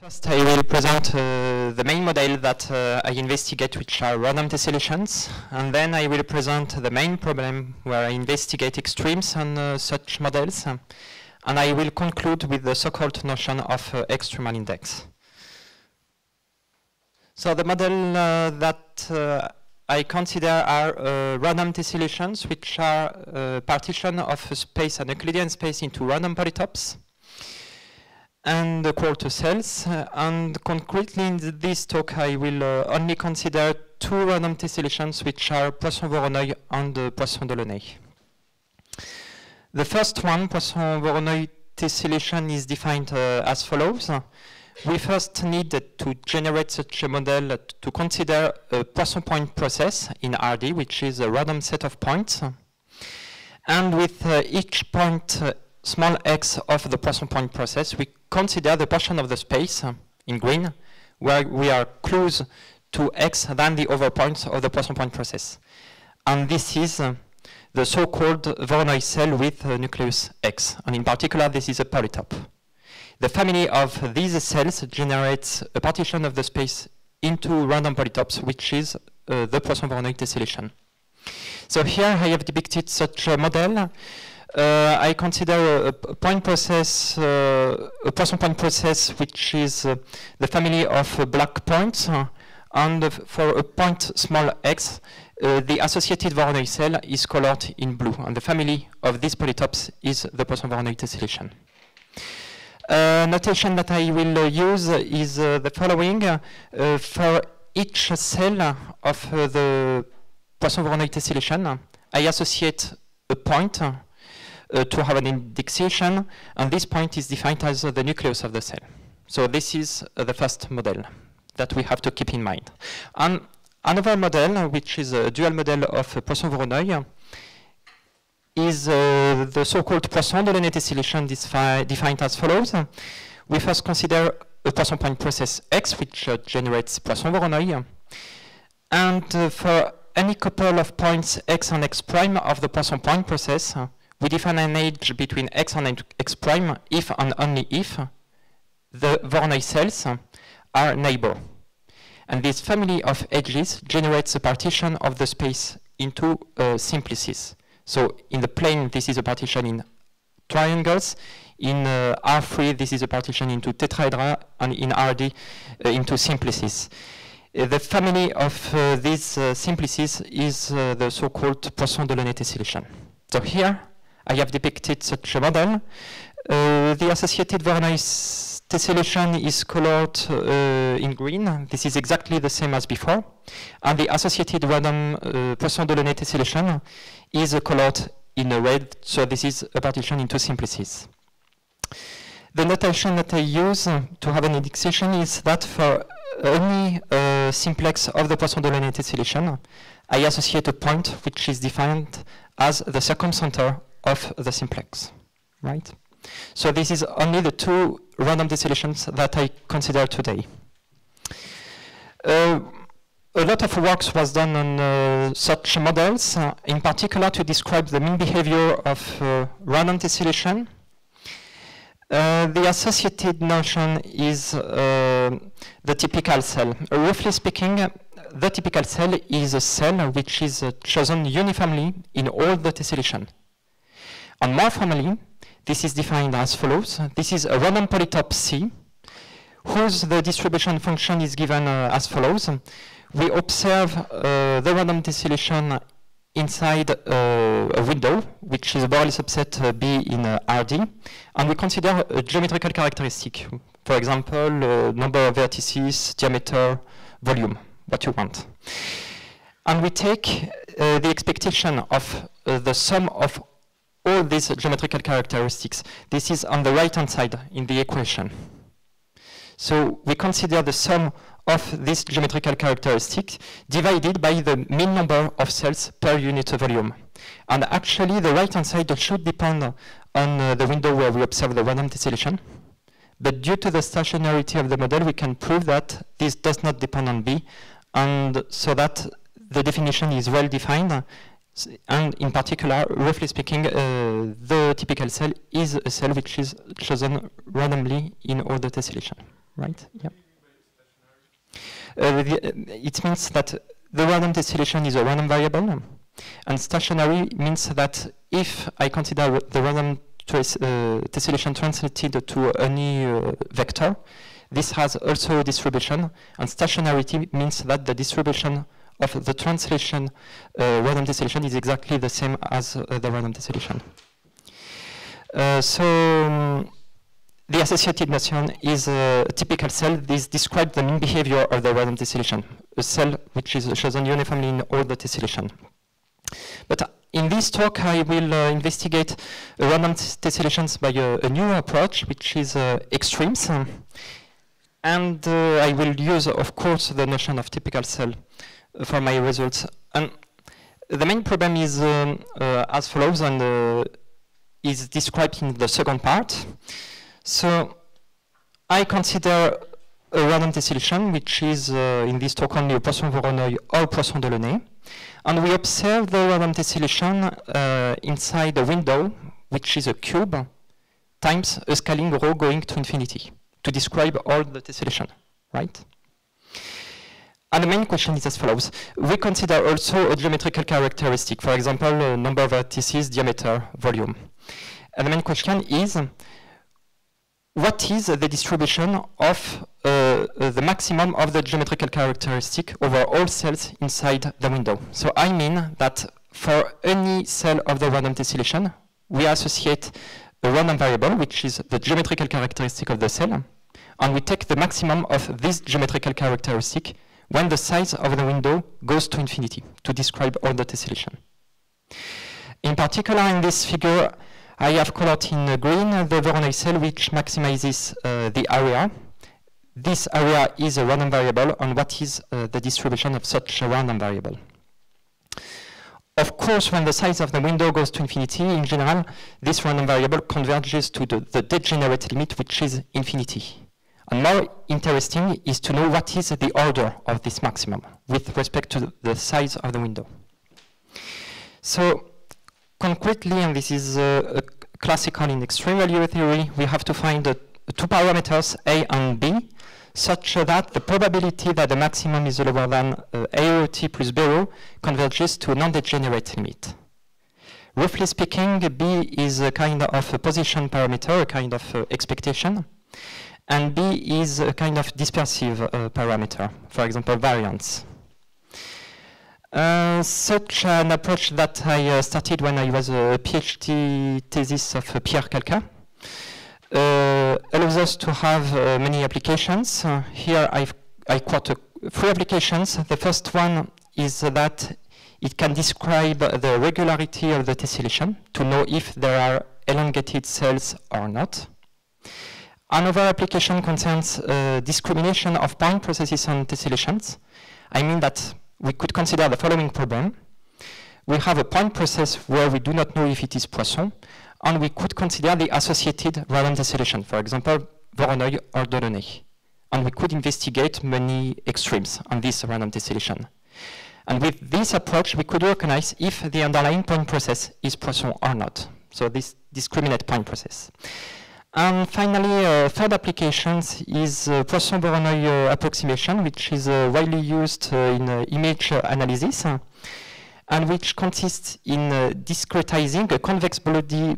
First, I will present the main model that I investigate, which are random tessellations, and then I will present the main problem where I investigate extremes on such models, and I will conclude with the so-called notion of extremal index. So the model that I consider are random tessellations, which are partition of a space, an Euclidean space, into random polytopes and equal to cells. And concretely in this talk, I will only consider two random tessellations, which are Poisson-Voronoi and Poisson-Delaunay. The first one, Poisson-Voronoi tessellation, is defined as follows. We first need to generate such a model to consider a Poisson point process in RD, which is a random set of points. And with each point small x of the Poisson point process, we consider the portion of the space in green where we are close to x than the other points of the Poisson point process. And this is the so-called Voronoi cell with nucleus x. And in particular, this is a polytope. The family of these cells generates a partition of the space into random polytopes, which is the Poisson-Voronoi tessellation. So here I have depicted such a model. I consider a point process, a Poisson point process, which is the family of black points, and for a point small x, the associated Voronoi cell is colored in blue, and the family of these polytopes is the Poisson-Voronoi tessellation. Notation that I will use is the following. For each cell of the Poisson-Voronoi tessellation, I associate a point to have an indexation, and this point is defined as the nucleus of the cell. So this is the first model that we have to keep in mind. And another model, which is a dual model of Poisson-Voronoi, is the so-called Poisson-Delaunay tessellation defined as follows. We first consider a Poisson point process X, which generates Poisson-Voronoi. And for any couple of points X and X prime of the Poisson point process, we define an edge between X and X prime if and only if the Voronoi cells are neighbor. And this family of edges generates a partition of the space into simplices. So in the plane, this is a partition in triangles. In R3, this is a partition into tetrahedra, and in RD, into simplices. The family of these simplices is the so-called Poisson-Delaunay tessellation. So here, I have depicted such a model. The associated Voronoi tessellation is colored in green. This is exactly the same as before. And the associated random Poisson-Delaunay tessellation is colored in red, so this is a partition into simplices. The notation that I use to have an indexation is that for any simplex of the Poisson-Delaunay tessellation, I associate a point which is defined as the circumcenter of the simplex, right? So this is only the two random tessellations that I consider today. A lot of work was done on such models, in particular to describe the mean behavior of random tessellation. The associated notion is the typical cell. Roughly speaking, the typical cell is a cell which is chosen uniformly in all the tessellation. And more formally, this is defined as follows. This is a random polytope C, whose the distribution function is given as follows. We observe the random tessellation inside a window, which is a Borel subset B in RD, and we consider a geometrical characteristic. For example, number of vertices, diameter, volume, what you want. And we take the expectation of the sum of all these geometrical characteristics. This is on the right-hand side in the equation. So we consider the sum of this geometrical characteristic divided by the mean number of cells per unit volume. And actually, the right-hand side should depend on the window where we observe the random tessellation. But due to the stationarity of the model, we can prove that this does not depend on B, and so that the definition is well defined. And in particular, roughly speaking, the typical cell is a cell which is chosen randomly in all the tessellation. right? Yeah. It means that the random tessellation is a random variable, and stationary means that if I consider the random tessellation translated to any vector, this has also a distribution, and stationarity means that the distribution of the translation random tessellation is exactly the same as the random tessellation. The associated notion is a typical cell. This describes the mean behavior of the random tessellation, a cell which is chosen uniformly in all the tessellation. But in this talk, I will investigate random tessellations by a new approach, which is extremes. And I will use, of course, the notion of typical cell for my results. And the main problem is as follows, and is described in the second part. So I consider a random tessellation, which is in this talk only a Poisson-Voronoi or Poisson-Delaunay. And we observe the random tessellation inside a window, which is a cube, times a scaling rho going to infinity, to describe all the tessellation, right? And the main question is as follows. We consider also a geometrical characteristic, for example, number of vertices, diameter, volume. And the main question is, what is the distribution of the maximum of the geometrical characteristic over all cells inside the window? So I mean that for any cell of the random tessellation, we associate a random variable, which is the geometrical characteristic of the cell, and we take the maximum of this geometrical characteristic when the size of the window goes to infinity to describe all the tessellation. In particular, in this figure, I have colored in green the Voronoi cell, which maximizes the area. This area is a random variable, and what is the distribution of such a random variable? Of course, when the size of the window goes to infinity, in general, this random variable converges to the degenerate limit, which is infinity. And more interesting is to know what is the order of this maximum with respect to the size of the window. So, concretely, and this is classical in extreme value theory, we have to find two parameters, A and B, such that the probability that the maximum is lower than A t plus B rho converges to a non-degenerate limit. Roughly speaking, B is a kind of a position parameter, a kind of expectation, and B is a kind of dispersive parameter, for example, variance. Such an approach that I started when I was a PhD thesis of Pierre Calca allows us to have many applications. Here I quote three applications. The first one is that it can describe the regularity of the tessellation to know if there are elongated cells or not. Another application concerns discrimination of point processes on tessellations. I mean that we could consider the following problem. We have a point process where we do not know if it is Poisson, and we could consider the associated random tessellation, for example, Voronoi or Delaunay. And we could investigate many extremes on this random tessellation. And with this approach, we could recognize if the underlying point process is Poisson or not. So this discriminate point process. And finally, third application is Poisson-Voronoi approximation, which is widely used in image analysis, and which consists in discretizing a convex body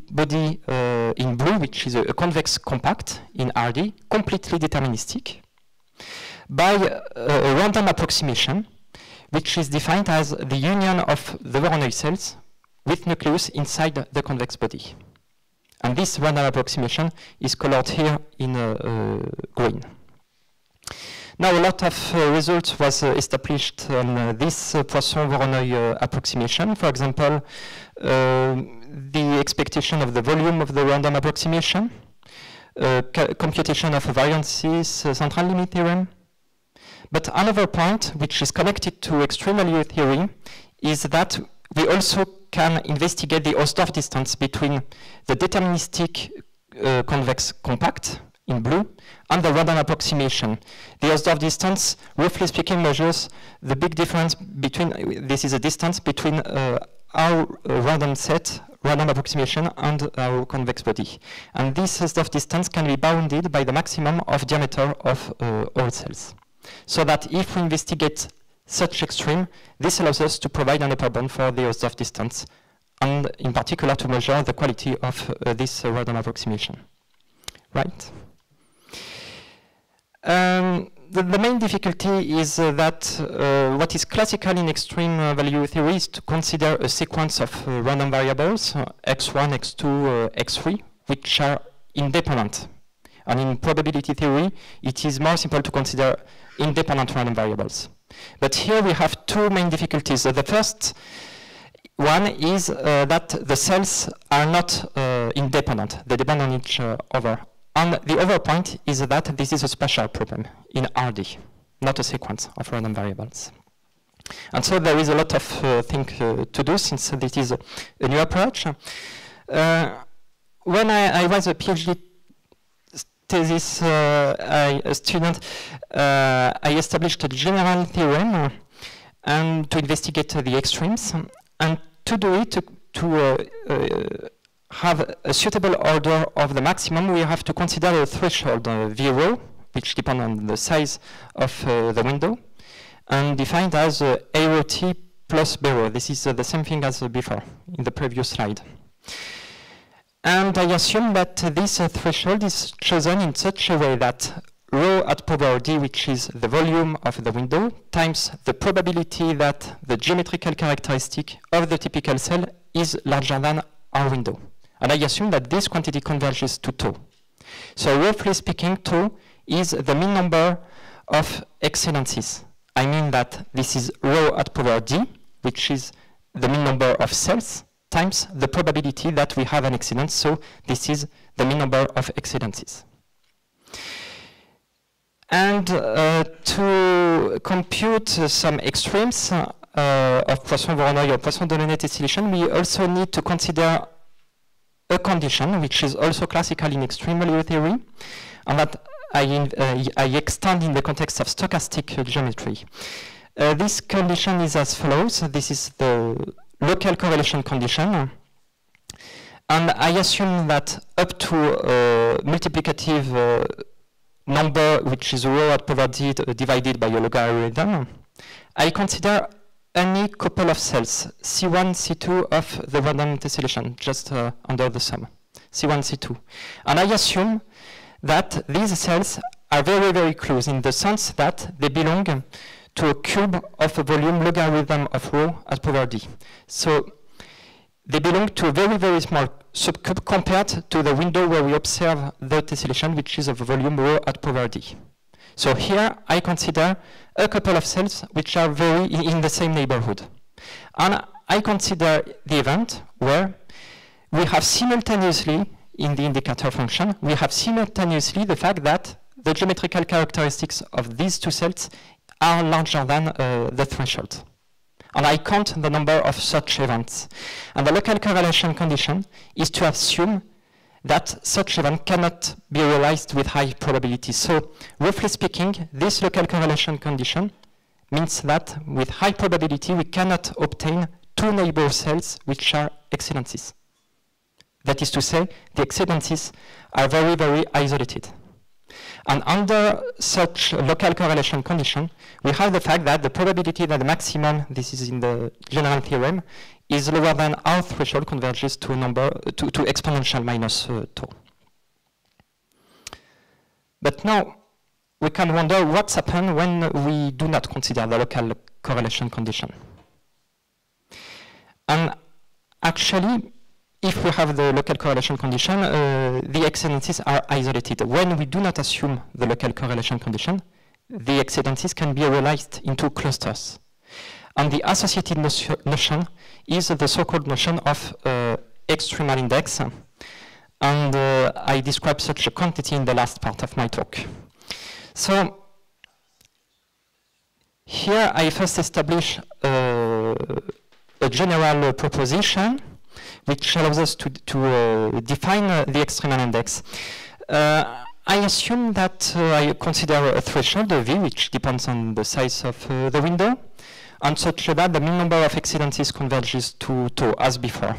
in blue, which is a convex compact in RD, completely deterministic, by a random approximation, which is defined as the union of the Voronoi cells with nucleus inside the convex body. And this random approximation is colored here in green. Now, a lot of results was established on this Poisson-Voronoi approximation. For example, the expectation of the volume of the random approximation, computation of variances, central limit theorem. But another point, which is connected to extreme value theory, is that we also can investigate the Hausdorff distance between the deterministic convex compact in blue and the random approximation. The Hausdorff distance, roughly speaking, measures the big difference between, this is a distance between our random set random approximation and our convex body. And this stuff distance can be bounded by the maximum of diameter of all cells. So that if we investigate such extreme, this allows us to provide an upper bound for the stuff distance, and in particular to measure the quality of this random approximation. Right? The main difficulty is that what is classical in extreme value theory is to consider a sequence of random variables, x1, x2, x3, which are independent. And in probability theory, it is more simple to consider independent random variables. But here we have two main difficulties. The first one is that the cells are not independent. They depend on each other. And the other point is that this is a spatial problem in RD, not a sequence of random variables. And so there is a lot of things to do, since this is a new approach. When I was a PhD thesis student, I established a general theorem and to investigate the extremes. And to do it, to have a suitable order of the maximum, we have to consider a threshold V rho, which depends on the size of the window, and defined as A rho t plus B rho. This is the same thing as before in the previous slide. And I assume that this threshold is chosen in such a way that rho at power d, which is the volume of the window, times the probability that the geometrical characteristic of the typical cell is larger than our window. And I assume that this quantity converges to tau. So roughly speaking, tau is the mean number of excelencies. I mean that this is rho at power d, which is the mean number of cells, times the probability that we have an excellence. So this is the mean number of excelencies. And to compute some extremes of Poisson-Voronoi or Poisson-Delaunay tessellation, we also need to consider a condition which is also classical in extreme value theory, and that I extend in the context of stochastic geometry. This condition is as follows. This is the local correlation condition. And I assume that up to a multiplicative number, which is rho at power d divided by a logarithm, I consider any couple of cells, C1, C2 of the random tessellation, just under the sum, C1, C2. And I assume that these cells are very, very close in the sense that they belong to a cube of a volume logarithm of rho at power d. So they belong to a very, very small subcube compared to the window where we observe the tessellation, which is of volume rho at power d. So here I consider a couple of cells which are very in the same neighborhood. And I consider the event where we have simultaneously, in the indicator function, we have simultaneously the fact that the geometrical characteristics of these two cells are larger than the threshold. And I count the number of such events. And the local correlation condition is to assume that such event cannot be realized with high probability. So, roughly speaking, this local correlation condition means that with high probability we cannot obtain two neighbor cells which are excelencies. That is to say, the excelencies are very, very isolated. And under such local correlation condition, we have the fact that the probability that the maximum, this is in the general theorem, is lower than our threshold converges to a number to exponential minus tau. But now we can wonder what's happened when we do not consider the local correlation condition. And actually, if we have the local correlation condition, the excelencies are isolated. When we do not assume the local correlation condition, the excelencies can be realized into clusters. And the associated notion is the so-called notion of extremal index. And I described such a quantity in the last part of my talk. So here I first establish a general proposition which allows us to define the extremal index. I assume that I consider a threshold, a V, which depends on the size of the window, and such that the mean number of excelencies converges to tau, as before.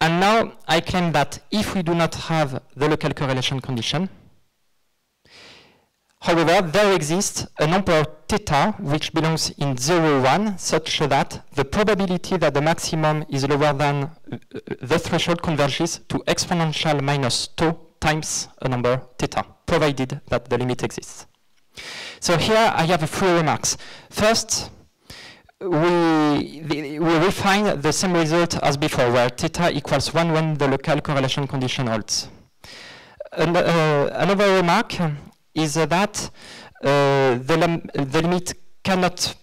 And now I claim that if we do not have the local correlation condition, however, there exists a number theta which belongs in 0, 1, such that the probability that the maximum is lower than the threshold converges to exponential minus tau times a number theta, provided that the limit exists. So here I have 3 remarks. First, we refine the same result as before, where theta equals 1 when the local correlation condition holds. Another remark is that the limit cannot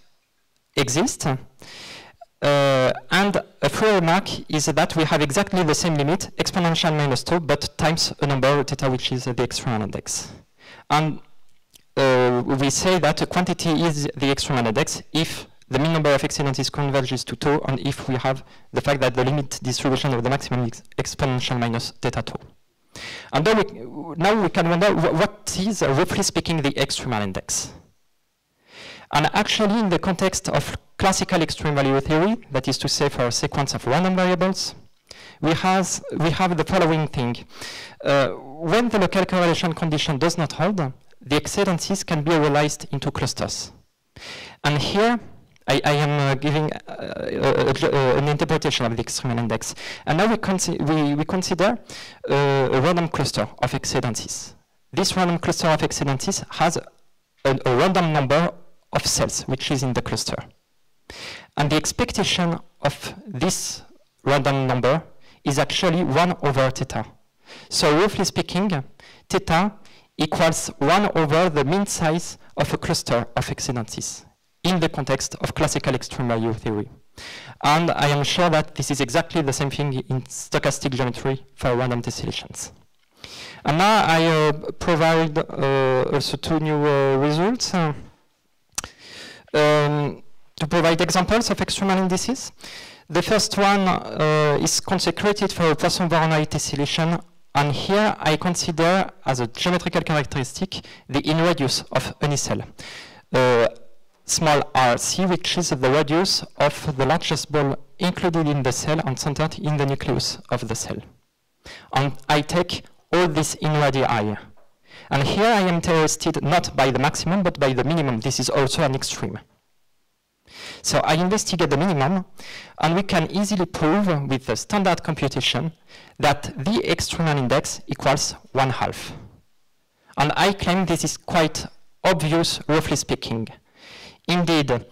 exist. And a third remark is that we have exactly the same limit, exponential minus tau, but times a number theta, which is the extremal index. And we say that a quantity is the extremal index if the mean number of exceedances converges to tau, and if we have the fact that the limit distribution of the maximum is exponential minus theta tau. And now we can wonder what is, roughly speaking, the extremal index. And actually, in the context of classical extreme value theory, that is to say for a sequence of random variables, we have the following thing. When the local correlation condition does not hold, the exceedances can be realized into clusters. And here, I am giving an interpretation of the extremal index. And now we consider a random cluster of exceedances. This random cluster of exceedances has a random number of cells, which is in the cluster. And the expectation of this random number is actually 1 over theta. So roughly speaking, theta equals 1 over the mean size of a cluster of exceedances in the context of classical extreme value theory. And I am sure that this is exactly the same thing in stochastic geometry for random tessellations. And now I provide also 2 new results to provide examples of extremal indices. The first one is consecrated for a Poisson-Voronoi tessellation, and here I consider as a geometrical characteristic the in-radius of any cell. Small rc, which is the radius of the largest ball included in the cell and centered in the nucleus of the cell. And I take all this in radii. And here I am interested not by the maximum, but by the minimum. This is also an extreme. So I investigate the minimum, and we can easily prove with the standard computation that the extremal index equals 1/2. And I claim this is quite obvious, roughly speaking. Indeed,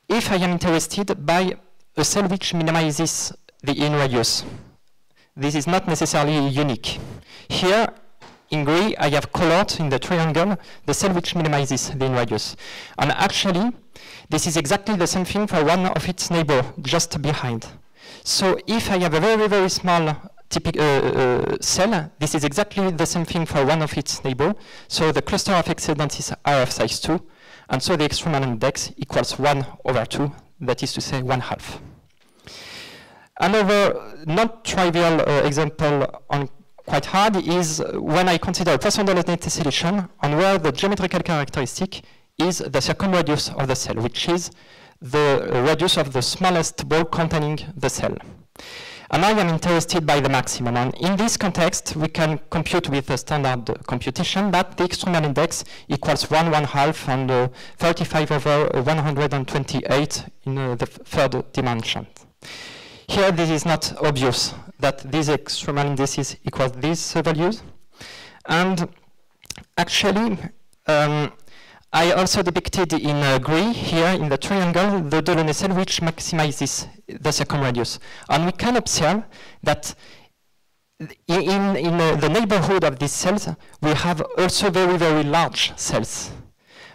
if I am interested by a cell which minimizes the in-radius, this is not necessarily unique. Here, in gray, I have colored in the triangle the cell which minimizes the in-radius. And actually, this is exactly the same thing for one of its neighbors just behind. So if I have a very, very small cell, this is exactly the same thing for one of its neighbors. So the cluster of exceedances are of size 2. And so the extremal index equals 1 over 2, that is to say 1/2. Another non-trivial example on quite hard is when I consider a Poisson-Delaunay tessellation and where the geometrical characteristic is the circumradius of the cell, which is the radius of the smallest ball containing the cell. And I am interested by the maximum. And in this context, we can compute with a standard computation that the extremal index equals 1 1/2 and 35 over 128 in the third dimension. Here, this is not obvious that these extremal indices equal these values. And actually, I also depicted in gray here in the triangle the Delaunay cell which maximizes the circumradius. And we can observe that in the neighborhood of these cells, we have also very, very large cells.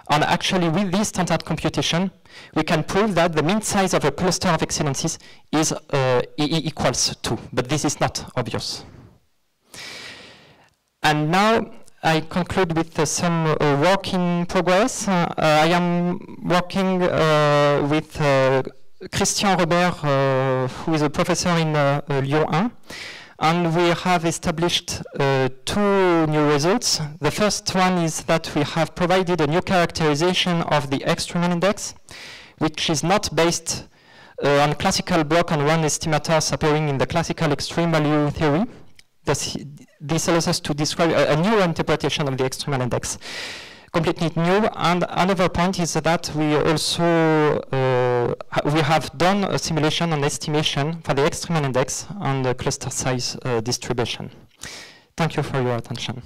And actually, with this standard computation, we can prove that the mean size of a cluster of exceedances is equals 2. But this is not obvious. And now, I conclude with some work in progress. I am working with Christian Robert, who is a professor in Lyon 1, and we have established 2 new results. The first one is that we have provided a new characterization of the extremal index, which is not based on classical block and run estimators appearing in the classical extreme value theory. This allows us to describe a new interpretation of the extremal index, completely new. And another point is that we also we have done a simulation and estimation for the extremal index and the cluster size distribution. Thank you for your attention.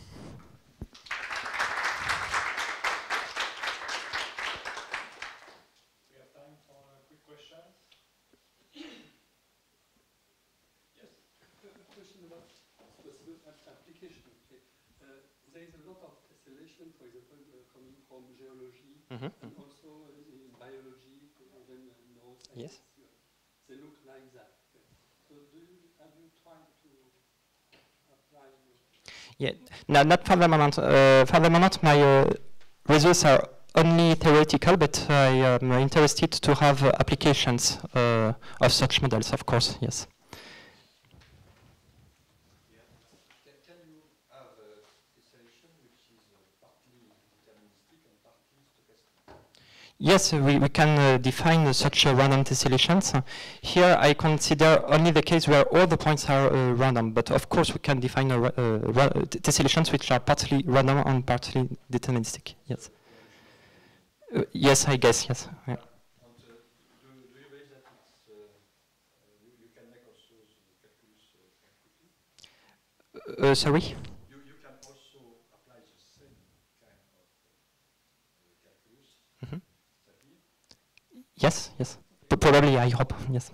There is a lot of tessellation, for example, coming from geology and also in biology, even neuroscience. Yes. They look like that. So have you tried to apply? Yeah, no, not for the moment. For the moment, my results are only theoretical, but I am interested to have applications of such models, of course, yes. Yes, we can define such random tessellations. Here I consider only the case where all the points are random, but of course we can define tessellations which are partly random and partly deterministic. Yes. Yes, I guess, yes. Yeah. Do you believe that you can make also the calculus quickly? Sorry? You can also apply the same kind of calculus. Yes, yes. Probably, I hope, yes.